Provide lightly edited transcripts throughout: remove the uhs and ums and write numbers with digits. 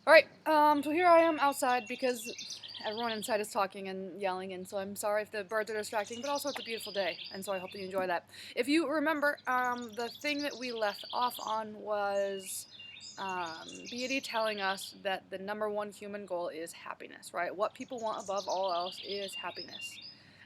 Alright, so here I am outside because everyone inside is talking and yelling, and so I'm sorry if the birds are distracting, but also it's a beautiful day, and so I hope that you enjoy that. If you remember, the thing that we left off on was Beatty telling us that the number one human goal is happiness, right? What people want above all else is happiness.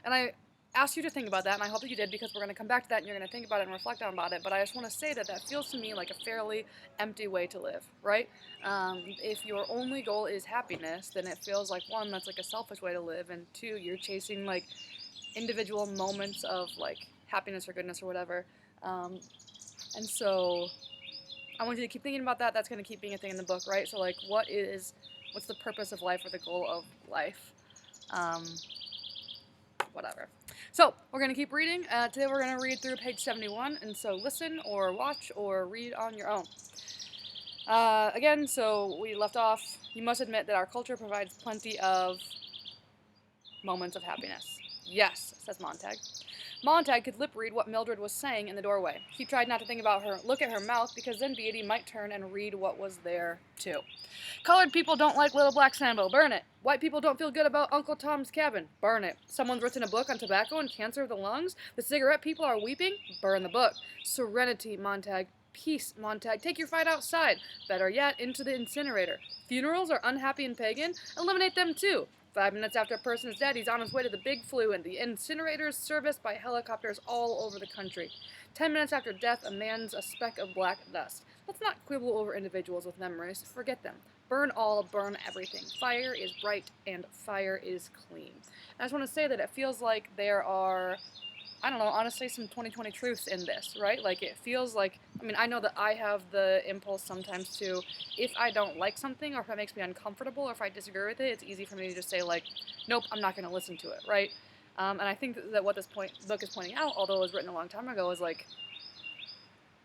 And I asked you to think about that, and I hope that you did because we're going to come back to that and you're going to think about it and reflect on about it. But I just want to say that that feels to me like a fairly empty way to live, right? If your only goal is happiness, then it feels like one, that's like a selfish way to live, and two, you're chasing like individual moments of like happiness or goodness or whatever. Um, and so I want you to keep thinking about that. That's going to keep being a thing in the book, right? So like, what's the purpose of life or the goal of life? Um, Whatever. So we're going to keep reading. Today we're going to read through page 71, and so listen or watch or read on your own. Again, so we left off. You must admit that our culture provides plenty of moments of happiness. Yes, says Montag. Montag could lip read what Mildred was saying in the doorway. He tried not to look at her mouth, because then Beatty might turn and read what was there, too. Colored people don't like Little Black Sambo. Burn it. White people don't feel good about Uncle Tom's Cabin. Burn it. Someone's written a book on tobacco and cancer of the lungs. The cigarette people are weeping. Burn the book. Serenity, Montag. Peace, Montag. Take your fight outside. Better yet, into the incinerator. Funerals are unhappy and pagan. Eliminate them too. 5 minutes after a person is dead, he's on his way to the big flu, and the incinerator is serviced by helicopters all over the country. 10 minutes after death, a man's a speck of black dust. Let's not quibble over individuals with memories. Forget them. Burn all, burn everything. Fire is bright and fire is clean. And I just want to say that it feels like there are, I don't know, honestly, some 2020 truths in this, right? Like, it feels like, I know that I have the impulse sometimes to, if I don't like something or if it makes me uncomfortable or if I disagree with it, it's easy for me to just say, like, nope, I'm not going to listen to it, right? And I think that what this book is pointing out, although it was written a long time ago, is like,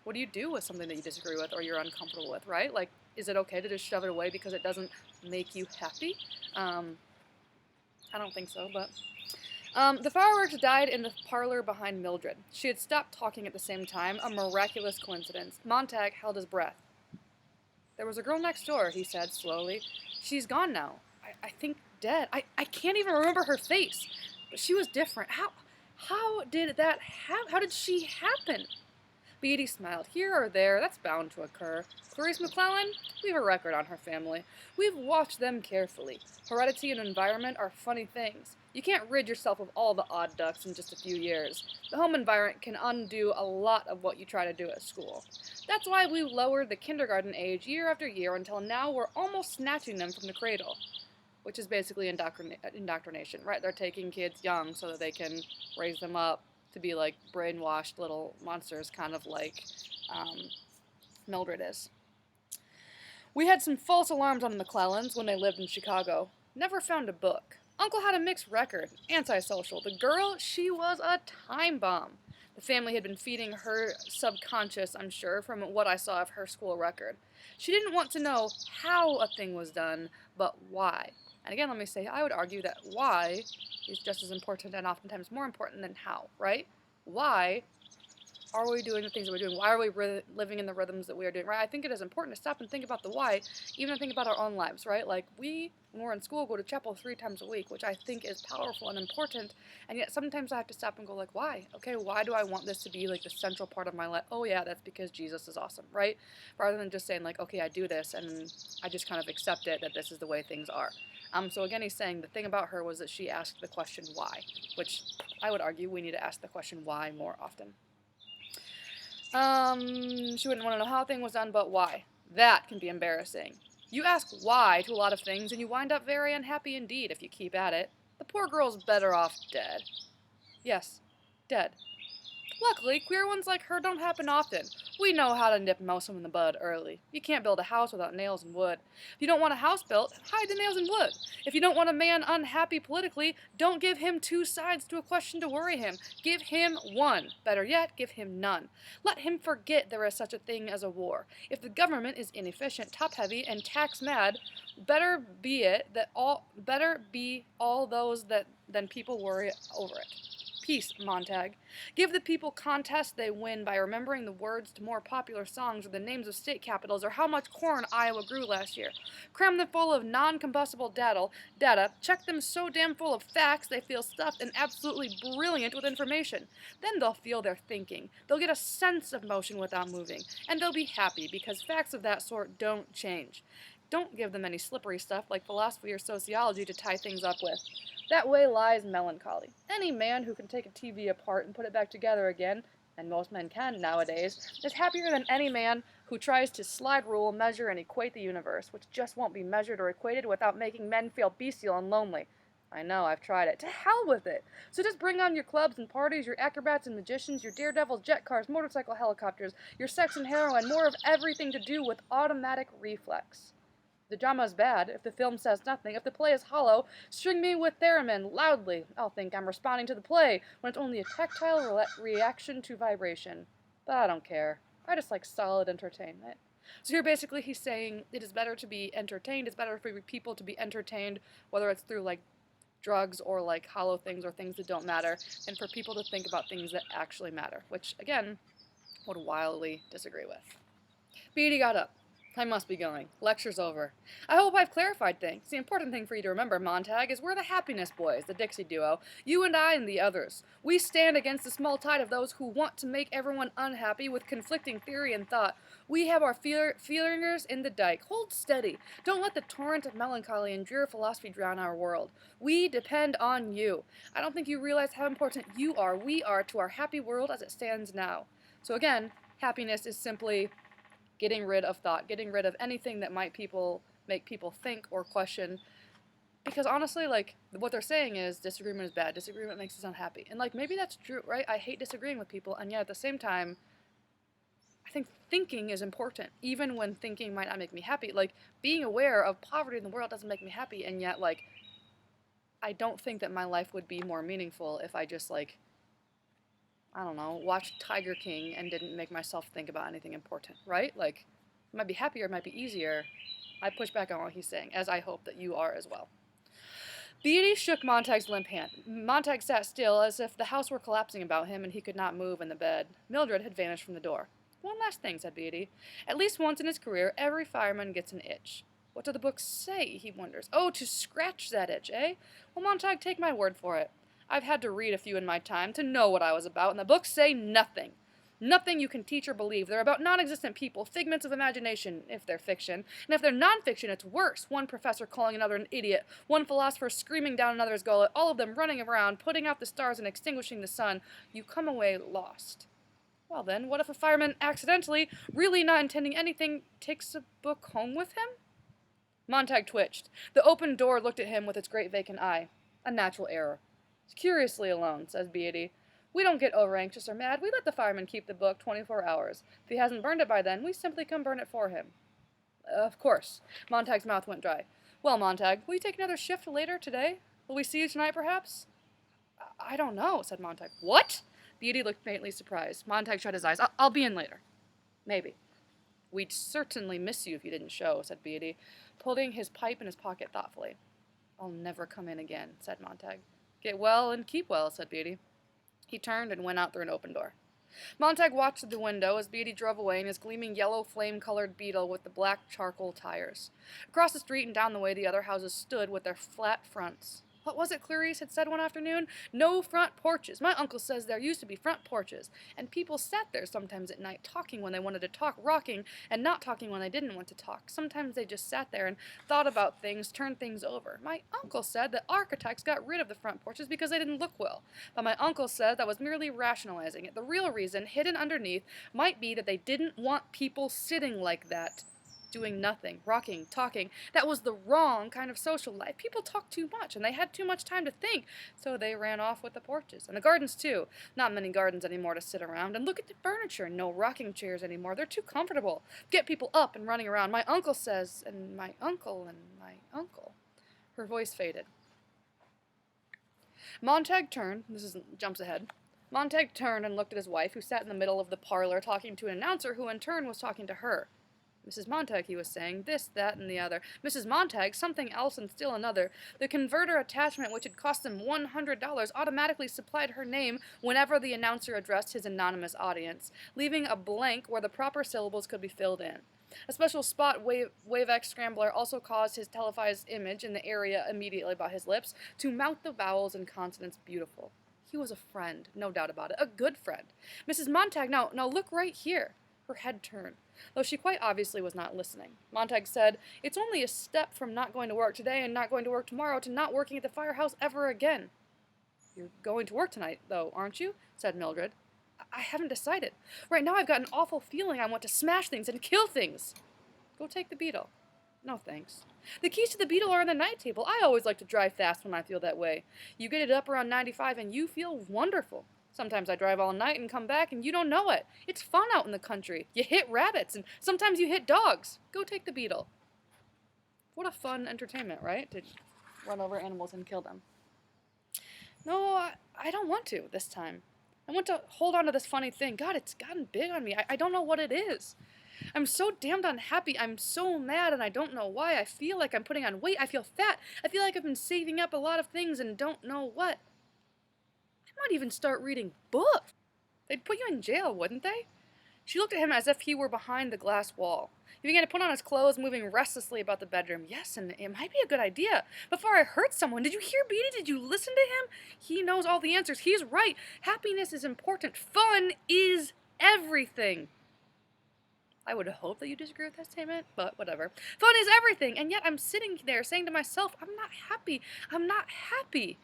what do you do with something that you disagree with or you're uncomfortable with, right? Like, is it okay to just shove it away because it doesn't make you happy? I don't think so, but the fireworks died in the parlor behind Mildred. She had stopped talking at the same time, a miraculous coincidence. Montag held his breath. There was a girl next door, he said slowly. She's gone now. I think dead. I can't even remember her face. But she was different. How did that happen? How did she happen? Beatty smiled. Here or there, that's bound to occur. Clarice McClellan? We've a record on her family. We've watched them carefully. Heredity and environment are funny things. You can't rid yourself of all the odd ducks in just a few years. The home environment can undo a lot of what you try to do at school. That's why we lowered the kindergarten age year after year until now we're almost snatching them from the cradle. Which is basically indoctrination, right? They're taking kids young so that they can raise them up to be like brainwashed little monsters, kind of like Mildred is. We had some false alarms on the McClellans when they lived in Chicago. Never found a book. Uncle had a mixed record, antisocial. The girl, she was a time bomb. The family had been feeding her subconscious, I'm sure, from what I saw of her school record. She didn't want to know how a thing was done, but why. And again, let me say, I would argue that why is just as important and oftentimes more important than how, right? Why are we doing the things that we're doing? Why are we living in the rhythms that we are doing, right? I think it is important to stop and think about the why, even to think about our own lives, right? Like, we, when we're in school, go to chapel 3 times a week, which I think is powerful and important, and yet sometimes I have to stop and go, like, why? Okay, why do I want this to be, like, the central part of my life? Oh, yeah, that's because Jesus is awesome, right? Rather than just saying, like, okay, I do this, and I just kind of accept it, that this is the way things are. So again, he's saying the thing about her was that she asked the question why, which I would argue we need to ask the question why more often. She wouldn't want to know how a thing was done, but why. That can be embarrassing. You ask why to a lot of things, and you wind up very unhappy indeed if you keep at it. The poor girl's better off dead. Yes, dead. Luckily, queer ones like her don't happen often. We know how to nip most of them in the bud early. You can't build a house without nails and wood. If you don't want a house built, hide the nails and wood. If you don't want a man unhappy politically, don't give him 2 sides to a question to worry him. Give him one. Better yet, give him none. Let him forget there is such a thing as a war. If the government is inefficient, top-heavy, and tax-mad, better be all those than people worry over it. Peace, Montag. Give the people contests they win by remembering the words to more popular songs or the names of state capitals or how much corn Iowa grew last year. Cram them full of non-combustible data, check them so damn full of facts they feel stuffed and absolutely brilliant with information. Then they'll feel their thinking. They'll get a sense of motion without moving. And they'll be happy because facts of that sort don't change. Don't give them any slippery stuff like philosophy or sociology to tie things up with. That way lies melancholy. Any man who can take a TV apart and put it back together again, and most men can nowadays, is happier than any man who tries to slide rule, measure, and equate the universe, which just won't be measured or equated without making men feel bestial and lonely. I know, I've tried it. To hell with it! So just bring on your clubs and parties, your acrobats and magicians, your daredevils, jet cars, motorcycle helicopters, your sex and heroin, more of everything to do with automatic reflex. The drama's bad, if the film says nothing, if the play is hollow, string me with theremin, loudly. I'll think I'm responding to the play, when it's only a tactile reaction to vibration. But I don't care. I just like solid entertainment. So here basically he's saying it is better to be entertained, it's better for people to be entertained, whether it's through like drugs or like hollow things or things that don't matter, and for people to think about things that actually matter, which again, would wildly disagree with. Beatty got up. I must be going. Lecture's over. I hope I've clarified things. The important thing for you to remember, Montag, is we're the Happiness Boys, the Dixie duo. You and I and the others. We stand against the small tide of those who want to make everyone unhappy with conflicting theory and thought. We have our feelingers in the dike. Hold steady. Don't let the torrent of melancholy and drear philosophy drown our world. We depend on you. I don't think you realize how important we are to our happy world as it stands now. So again, happiness is simply getting rid of thought, getting rid of anything that might make people think or question. Because honestly, like, what they're saying is disagreement is bad, disagreement makes us unhappy. And like, maybe that's true, right? I hate disagreeing with people, and yet at the same time, I think thinking is important, even when thinking might not make me happy. Like, being aware of poverty in the world doesn't make me happy, and yet, like, I don't think that my life would be more meaningful if I just, like, I don't know, watched Tiger King and didn't make myself think about anything important, right? Like, it might be happier, it might be easier. I push back on what he's saying, as I hope that you are as well. Beatty shook Montag's limp hand. Montag sat still, as if the house were collapsing about him and he could not move in the bed. Mildred had vanished from the door. One last thing, said Beatty. At least once in his career, every fireman gets an itch. What do the books say, he wonders. Oh, to scratch that itch, eh? Well, Montag, take my word for it. I've had to read a few in my time to know what I was about, and the books say nothing. Nothing you can teach or believe. They're about non-existent people, figments of imagination, if they're fiction. And if they're non-fiction, it's worse. One professor calling another an idiot, one philosopher screaming down another's gullet, all of them running around, putting out the stars and extinguishing the sun. You come away lost. Well then, what if a fireman accidentally, really not intending anything, takes a book home with him? Montag twitched. The open door looked at him with its great vacant eye. A natural error. Curiously alone, says Beatty. We don't get over-anxious or mad. We let the fireman keep the book 24 hours. If he hasn't burned it by then, we simply come burn it for him. Of course. Montag's mouth went dry. Well, Montag, will you take another shift later today? Will we see you tonight, perhaps? I don't know, said Montag. What? Beatty looked faintly surprised. Montag shut his eyes. I'll be in later. Maybe. We'd certainly miss you if you didn't show, said Beatty, putting his pipe in his pocket thoughtfully. I'll never come in again, said Montag. Get well and keep well, said Beatty. He turned and went out through an open door. Montag watched through the window as Beatty drove away in his gleaming yellow flame-colored Beetle with the black charcoal tires. Across the street and down the way the other houses stood with their flat fronts. What was it Clarice had said one afternoon? No front porches. My uncle says there used to be front porches, and people sat there sometimes at night talking when they wanted to talk, rocking, and not talking when they didn't want to talk. Sometimes they just sat there and thought about things, turned things over. My uncle said that architects got rid of the front porches because they didn't look well, but my uncle said that was merely rationalizing it. The real reason, hidden underneath, might be that they didn't want people sitting like that, doing nothing, rocking, talking. That was the wrong kind of social life. People talked too much, and they had too much time to think, so they ran off with the porches. And the gardens, too. Not many gardens anymore to sit around. And look at the furniture. No rocking chairs anymore. They're too comfortable. Get people up and running around. My uncle says, and my uncle, and my uncle. Her voice faded. Montag turned. Jumps ahead. Montag turned and looked at his wife, who sat in the middle of the parlor talking to an announcer who in turn was talking to her. Mrs. Montag, he was saying, this, that, and the other. Mrs. Montag, something else, and still another. The converter attachment, which had cost them $100, automatically supplied her name whenever the announcer addressed his anonymous audience, leaving a blank where the proper syllables could be filled in. A special spot WaveX scrambler also caused his televised image in the area immediately by his lips to mount the vowels and consonants beautiful. He was a friend, no doubt about it, a good friend. Mrs. Montag, now look right here. Her head turned, though she quite obviously was not listening. Montag said, "It's only a step from not going to work today and not going to work tomorrow to not working at the firehouse ever again." "You're going to work tonight, though, aren't you?" said Mildred. I haven't decided. Right now I've got an awful feeling I want to smash things and kill things." "Go take the Beetle." "No, thanks." "The keys to the Beetle are on the night table. I always like to drive fast when I feel that way. You get it up around 95 and you feel wonderful. Sometimes I drive all night and come back and you don't know it. It's fun out in the country. You hit rabbits and sometimes you hit dogs. Go take the Beetle." What a fun entertainment, right? To run over animals and kill them. "No, I don't want to this time. I want to hold on to this funny thing. God, it's gotten big on me. I don't know what it is. I'm so damned unhappy. I'm so mad and I don't know why. I feel like I'm putting on weight. I feel fat. I feel like I've been saving up a lot of things and don't know what. I might even start reading books." "They'd put you in jail, wouldn't they?" She looked at him as if he were behind the glass wall. He began to put on his clothes, moving restlessly about the bedroom. "Yes, and it might be a good idea. Before I hurt someone. Did you hear Beatty? Did you listen to him? He knows all the answers. He's right. Happiness is important. Fun is everything." I would hope that you disagree with that statement, but whatever. Fun is everything, and yet I'm sitting there saying to myself, I'm not happy. I'm not happy.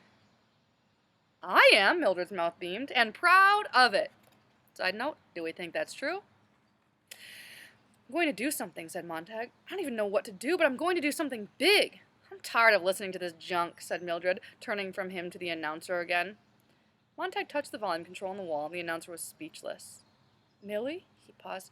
"I am," Mildred's mouth beamed, "and proud of it." Side note, do we think that's true? "I'm going to do something," said Montag. "I don't even know what to do, but I'm going to do something big." "I'm tired of listening to this junk," said Mildred, turning from him to the announcer again. Montag touched the volume control on the wall, and the announcer was speechless. "Millie," he paused,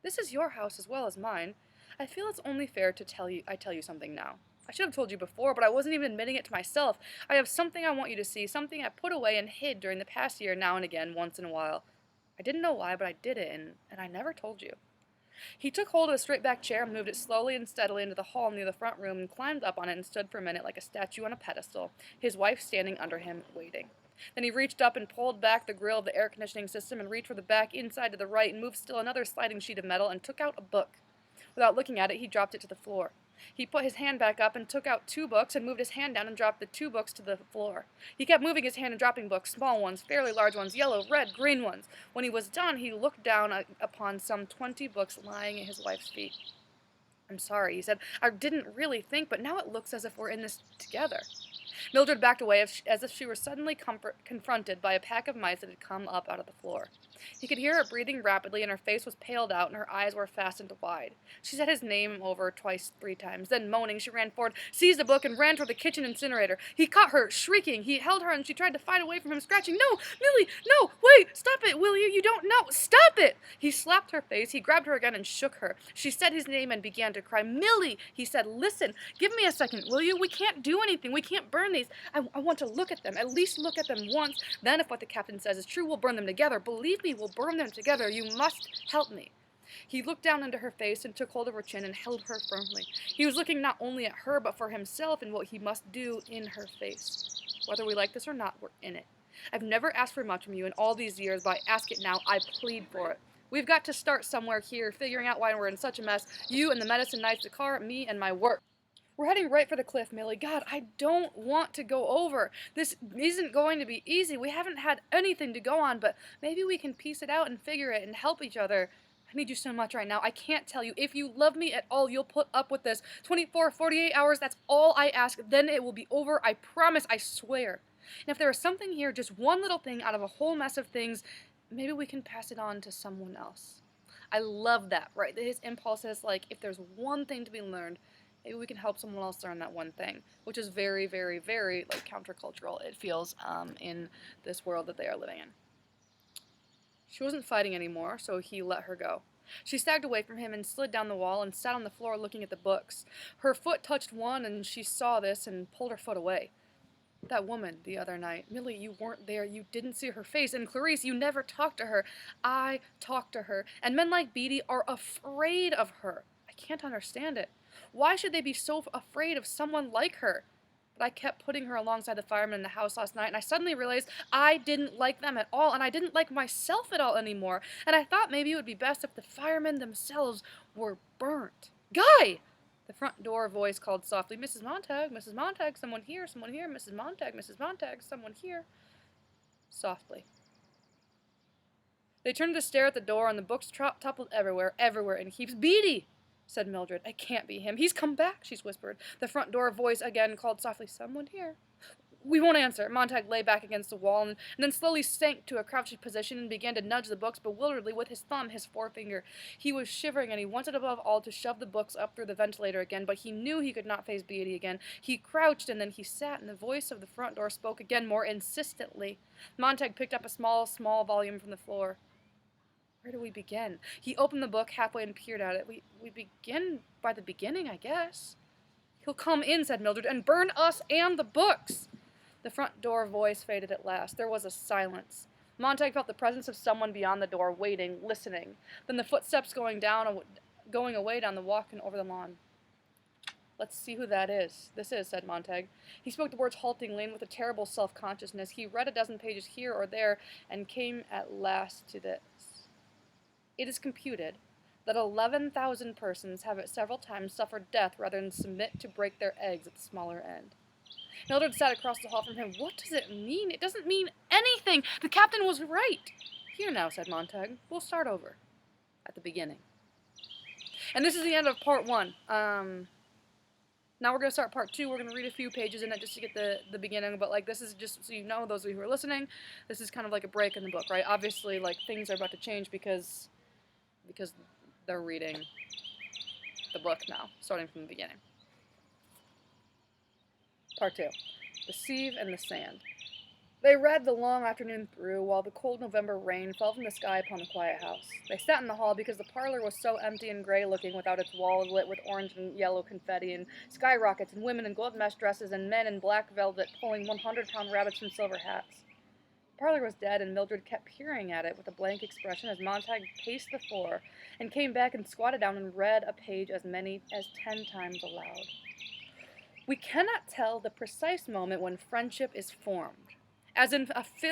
"this is your house as well as mine. I feel it's only fair to I tell you something now. I should have told you before, but I wasn't even admitting it to myself. I have something I want you to see, something I put away and hid during the past year now and again, once in a while. I didn't know why, but I did it, and I never told you." He took hold of a straight-back chair and moved it slowly and steadily into the hall near the front room and climbed up on it and stood for a minute like a statue on a pedestal, his wife standing under him, waiting. Then he reached up and pulled back the grill of the air conditioning system and reached for the back inside to the right and moved still another sliding sheet of metal and took out a book. Without looking at it, he dropped it to the floor. He put his hand back up and took out 2 books and moved his hand down and dropped the 2 books to the floor. He kept moving his hand and dropping books, small ones, fairly large ones, yellow, red, green ones. When he was done, he looked down upon some 20 books lying at his wife's feet. "I'm sorry," he said. "I didn't really think, but now it looks as if we're in this together." Mildred backed away as if she were suddenly confronted by a pack of mice that had come up out of the floor. He could hear her breathing rapidly, and her face was paled out, and her eyes were fastened wide. She said his name over twice, 3 times. Then, moaning, she ran forward, seized a book, and ran toward the kitchen incinerator. He caught her, shrieking. He held her, and she tried to fight away from him, scratching. "No, Millie, no, wait, stop it, will you? You don't know. Stop it!" He slapped her face. He grabbed her again and shook her. She said his name and began to cry. "Millie," he said, "listen. Give me a second, will you? We can't do anything. We can't burn these. I want to look at them, at least look at them once. Then, if what the captain says is true, we'll burn them together. Believe me, we'll burn them together. You must help me." He looked down into her face and took hold of her chin and held her firmly. He was looking not only at her, but for himself and what he must do in her face. "Whether we like this or not, we're in it. I've never asked for much from you in all these years, but I ask it now. I plead for it. We've got to start somewhere here, figuring out why we're in such a mess. You and the medicine knights, the car, me and my work. We're heading right for the cliff, Millie. God, I don't want to go over. This isn't going to be easy. We haven't had anything to go on, but maybe we can piece it out and figure it and help each other. I need you so much right now. I can't tell you. If you love me at all, you'll put up with this. 24, 48 hours, that's all I ask. Then it will be over. I promise. I swear. And if there is something here, just one little thing out of a whole mess of things, maybe we can pass it on to someone else." I love that, right? His impulse is like, if there's one thing to be learned, maybe we can help someone else learn that one thing, which is very, very, very like countercultural, it feels, in this world that they are living in. She wasn't fighting anymore, so he let her go. She sagged away from him and slid down the wall and sat on the floor looking at the books. Her foot touched one, and she saw this and pulled her foot away. "That woman the other night. Millie, you weren't there. You didn't see her face. And Clarice, you never talked to her. I talked to her. And men like Beatty are afraid of her. can't understand it. Why should they be so afraid of someone like her? But I kept putting her alongside the firemen in the house last night, and I suddenly realized I didn't like them at all, and I didn't like myself at all anymore, and I thought maybe it would be best if the firemen themselves were burnt. Guy! The front door voice called softly, Mrs. Montag, Mrs. Montag, someone here, Mrs. Montag, Mrs. Montag, someone here. Softly. They turned to stare at the door, and the books toppled everywhere, in heaps. Beatty! Said Mildred. It can't be him. He's come back, she whispered. The front door voice again called softly, someone here. We won't answer. Montag lay back against the wall and then slowly sank to a crouching position and began to nudge the books bewilderedly with his thumb, his forefinger. He was shivering, and he wanted above all to shove the books up through the ventilator again, but he knew he could not face Beatty again. He crouched, and then he sat, and the voice of the front door spoke again more insistently. Montag picked up a small volume from the floor. Where do we begin? He opened the book halfway and peered at it. We begin by the beginning, I guess. He'll come in, said Mildred, and burn us and the books. The front door voice faded at last. There was a silence. Montag felt the presence of someone beyond the door, waiting, listening. Then the footsteps going away down the walk and over the lawn. Let's see who that is. This is, said Montag. He spoke the words haltingly and with a terrible self-consciousness. He read a dozen pages here or there and came at last to this. It is computed that 11,000 persons have at several times suffered death rather than submit to break their eggs at the smaller end. Mildred sat across the hall from him. What does it mean? It doesn't mean anything. The captain was right. Here now, said Montag. We'll start over at the beginning. And this is the end of part 1. Now we're going to start part 2. We're going to read a few pages in it just to get the beginning, but like this is just so you know, those of you who are listening, this is kind of like a break in the book, right? Obviously, like things are about to change because they're reading the book now, starting from the beginning. Part 2. The Sieve and the Sand. They read the long afternoon through while the cold November rain fell from the sky upon the quiet house. They sat in the hall because the parlor was so empty and gray-looking without its walls lit with orange and yellow confetti and skyrockets and women in gold mesh dresses and men in black velvet pulling 100-pound rabbits from silver hats. The parlor was dead, and Mildred kept peering at it with a blank expression as Montag paced the floor and came back and squatted down and read a page as many as 10 times aloud. We cannot tell the precise moment when friendship is formed. As in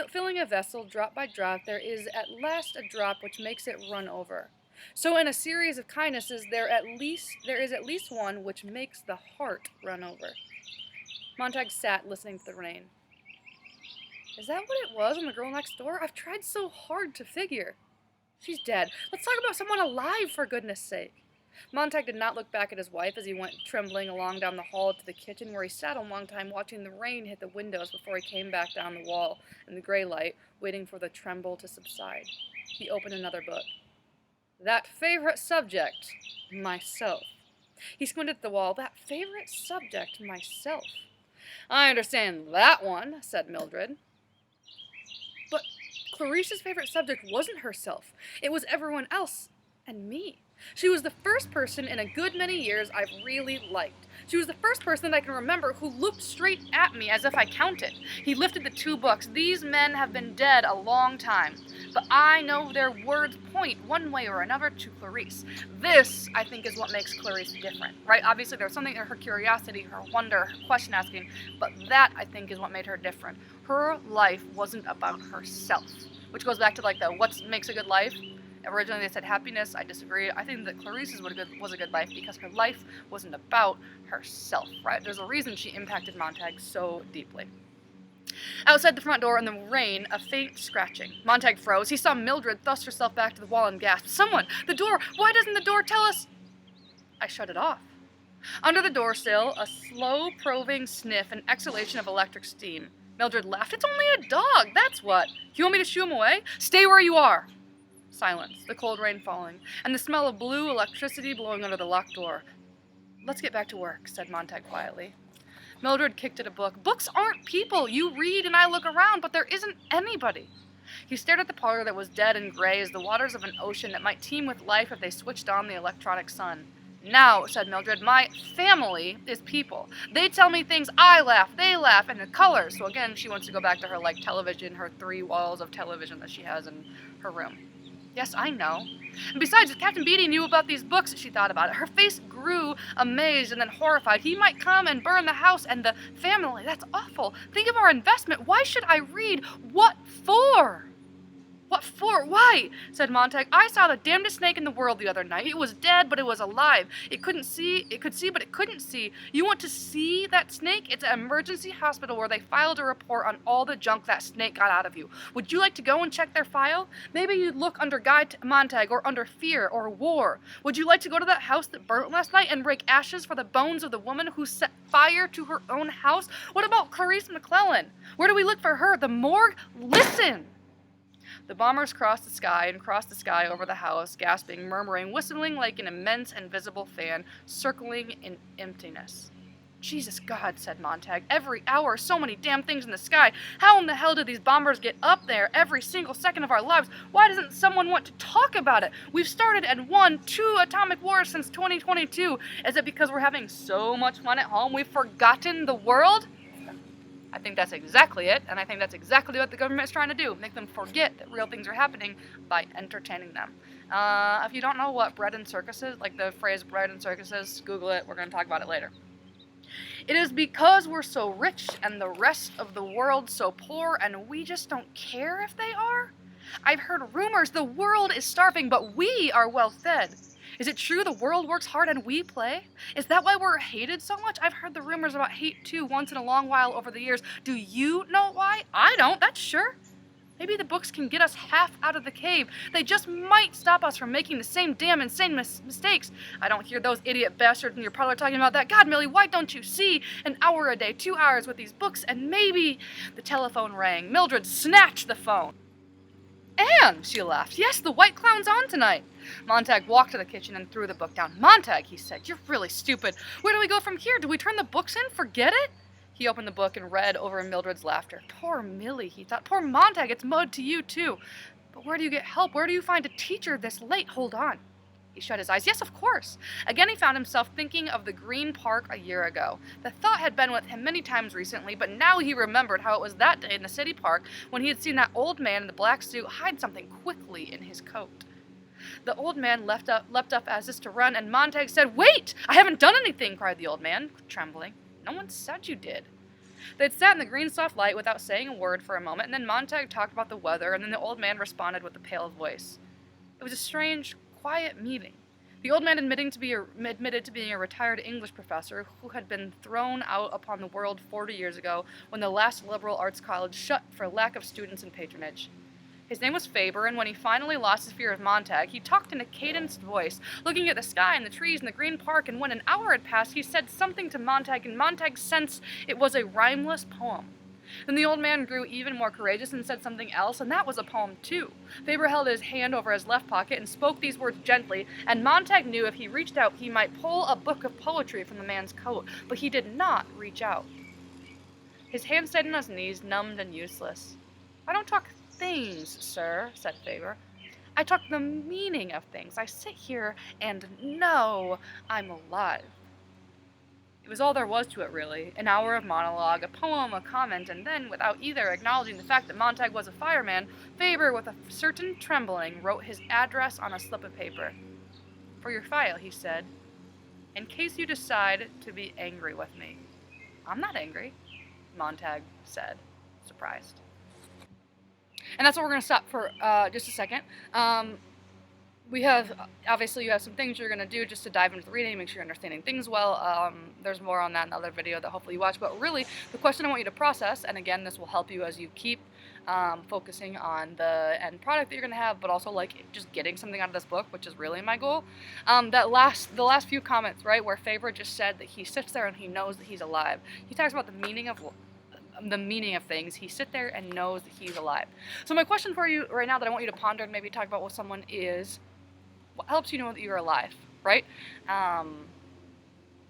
filling a vessel drop by drop, there is at last a drop which makes it run over. So in a series of kindnesses, there is at least one which makes the heart run over. Montag sat listening to the rain. Is that what it was on the girl next door? I've tried so hard to figure. She's dead. Let's talk about someone alive, for goodness sake. Montag did not look back at his wife as he went trembling along down the hall to the kitchen, where he sat a long time watching the rain hit the windows before he came back down the wall in the gray light, waiting for the tremble to subside. He opened another book. That favorite subject, myself. He squinted at the wall. That favorite subject, myself. I understand that one, said Mildred. But Clarice's favorite subject wasn't herself. It was everyone else and me. She was the first person in a good many years I've really liked. She was the first person that I can remember who looked straight at me as if I counted. He lifted the 2 books. These men have been dead a long time, but I know their words point one way or another to Clarice. This, I think, is what makes Clarice different, right? Obviously, there's something in her curiosity, her wonder, her question asking, but that, I think, is what made her different. Her life wasn't about herself, which goes back to like the what makes a good life. Originally they said happiness. I disagree. I think that Clarice's was a good life because her life wasn't about herself, right? There's a reason she impacted Montag so deeply. Outside the front door in the rain, a faint scratching. Montag froze. He saw Mildred thrust herself back to the wall and gasped, Someone! The door! Why doesn't the door tell us? I shut it off. Under the door sill, a slow, probing sniff and exhalation of electric steam. Mildred laughed. It's only a dog, that's what. You want me to shoo him away? Stay where you are. Silence, the cold rain falling, and the smell of blue electricity blowing under the locked door. Let's get back to work, said Montag quietly. Mildred kicked at a book. Books aren't people. You read and I look around, but there isn't anybody. He stared at the parlor that was dead and gray as the waters of an ocean that might teem with life if they switched on the electronic sun. Now, said Mildred, my family is people. They tell me things, I laugh, they laugh, and the colors. So again, she wants to go back to her like television, her 3 walls of television that she has in her room. Yes, I know. And besides, if Captain Beatty knew about these books, she thought about it. Her face grew amazed and then horrified. He might come and burn the house and the family. That's awful. Think of our investment. Why should I read? What for? What for? Why? Said Montag. I saw the damnedest snake in the world the other night. It was dead, but it was alive. It could see, but it couldn't see. You want to see that snake? It's an emergency hospital where they filed a report on all the junk that snake got out of you. Would you like to go and check their file? Maybe you'd look under Guy Montag or under fear or war. Would you like to go to that house that burnt last night and rake ashes for the bones of the woman who set fire to her own house? What about Clarice McClellan? Where do we look for her? The morgue? Listen! The bombers crossed the sky and crossed the sky over the house, gasping, murmuring, whistling like an immense invisible fan, circling in emptiness. Jesus God, said Montag, every hour, so many damn things in the sky. How in the hell do these bombers get up there every single second of our lives? Why doesn't someone want to talk about it? We've started and won 2 atomic wars since 2022. Is it because we're having so much fun at home we've forgotten the world? I think that's exactly it, and I think that's exactly what the government is trying to do, make them forget that real things are happening by entertaining them. If you don't know what bread and circuses, like the phrase bread and circuses, Google it, we're going to talk about it later. It is because we're so rich and the rest of the world so poor, and we just don't care if they are? I've heard rumors the world is starving, but we are well fed. Is it true the world works hard and we play? Is that why we're hated so much? I've heard the rumors about hate too once in a long while over the years. Do you know why? I don't, that's sure. Maybe the books can get us half out of the cave. They just might stop us from making the same damn insane mistakes. I don't hear those idiot bastards in your parlor talking about that. God, Millie, why don't you see? An hour a day, 2 hours with these books, and maybe... The telephone rang. Mildred snatched the phone. Anne, she laughed. Yes, the White Clown's on tonight. Montag walked to the kitchen and threw the book down. Montag, he said, you're really stupid. Where do we go from here? Do we turn the books in? Forget it? He opened the book and read over Mildred's laughter. Poor Millie, he thought. Poor Montag, it's mud to you, too. But where do you get help? Where do you find a teacher this late? Hold on. He shut his eyes. Yes, of course. Again, he found himself thinking of the Green Park a year ago. The thought had been with him many times recently, but now he remembered how it was that day in the city park when he had seen that old man in the black suit hide something quickly in his coat. The old man leapt up as if to run, and Montag said, Wait! I haven't done anything, cried the old man, trembling. No one said you did. They'd sat in the green soft light without saying a word for a moment, and then Montag talked about the weather, and then the old man responded with a pale voice. It was a strange, quiet meeting. The old man admitted to being a retired English professor who had been thrown out upon the world 40 years ago when the last liberal arts college shut for lack of students and patronage. His name was Faber, and when he finally lost his fear of Montag, he talked in a cadenced voice, looking at the sky and the trees and the green park, and when an hour had passed, he said something to Montag, and Montag sensed it was a rhymeless poem. Then the old man grew even more courageous and said something else, and that was a poem too. Faber held his hand over his left pocket and spoke these words gently, and Montag knew if he reached out he might pull a book of poetry from the man's coat, but he did not reach out. His hand stayed on his knees, numbed and useless. I don't talk things, sir, said Faber. I talk the meaning of things. I sit here and know I'm alive. It was all there was to it, really. An hour of monologue, a poem, a comment, and then, without either acknowledging the fact that Montag was a fireman, Faber, with a certain trembling, wrote his address on a slip of paper. For your file, he said, in case you decide to be angry with me. I'm not angry, Montag said, surprised. And that's what we're going to stop for just a second. Obviously you have some things you're going to do just to dive into the reading, make sure you're understanding things well. There's more on that in another video that hopefully you watch. But really, the question I want you to process, and again, this will help you as you keep focusing on the end product that you're going to have, but also like just getting something out of this book, which is really my goal. The last few comments, right, where Faber just said that he sits there and he knows that he's alive. He talks about the meaning of things. He sits there and knows that he's alive. So my question for you right now that I want you to ponder and maybe talk about with someone is, what helps you know that you're alive, right?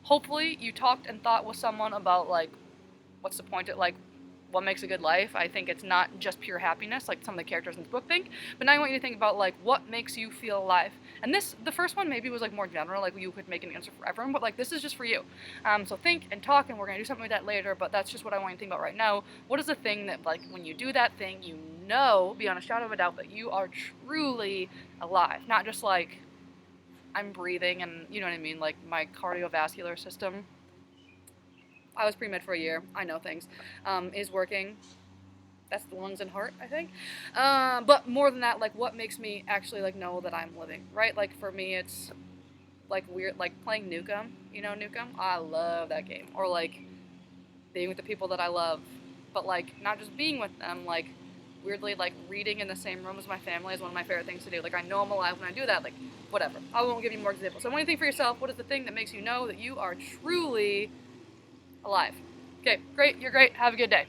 Hopefully you talked and thought with someone about like, what's the point of like, what makes a good life? I think it's not just pure happiness, like some of the characters in the book think, but now I want you to think about like, what makes you feel alive? And the first one maybe was like more general, like you could make an answer for everyone, but like this is just for you. So think and talk, and we're gonna do something like that later, but that's just what I want you to think about right now. What is the thing that like, when you do that thing, you know, beyond a shadow of a doubt, that you are truly alive. Not just like, I'm breathing and, you know what I mean, like my cardiovascular system, I was pre-med for a year, I know things, is working. That's the lungs and heart, I think. But more than that, like what makes me actually like know that I'm living, right? Like for me, it's like weird, like playing Nukem. You know Nukem? I love that game. Or like being with the people that I love, but like not just being with them, like weirdly like reading in the same room as my family is one of my favorite things to do. Like I know I'm alive when I do that. Like whatever. I won't give you more examples. So when you think for yourself, what is the thing that makes you know that you are truly alive? Okay, great. You're great. Have a good day.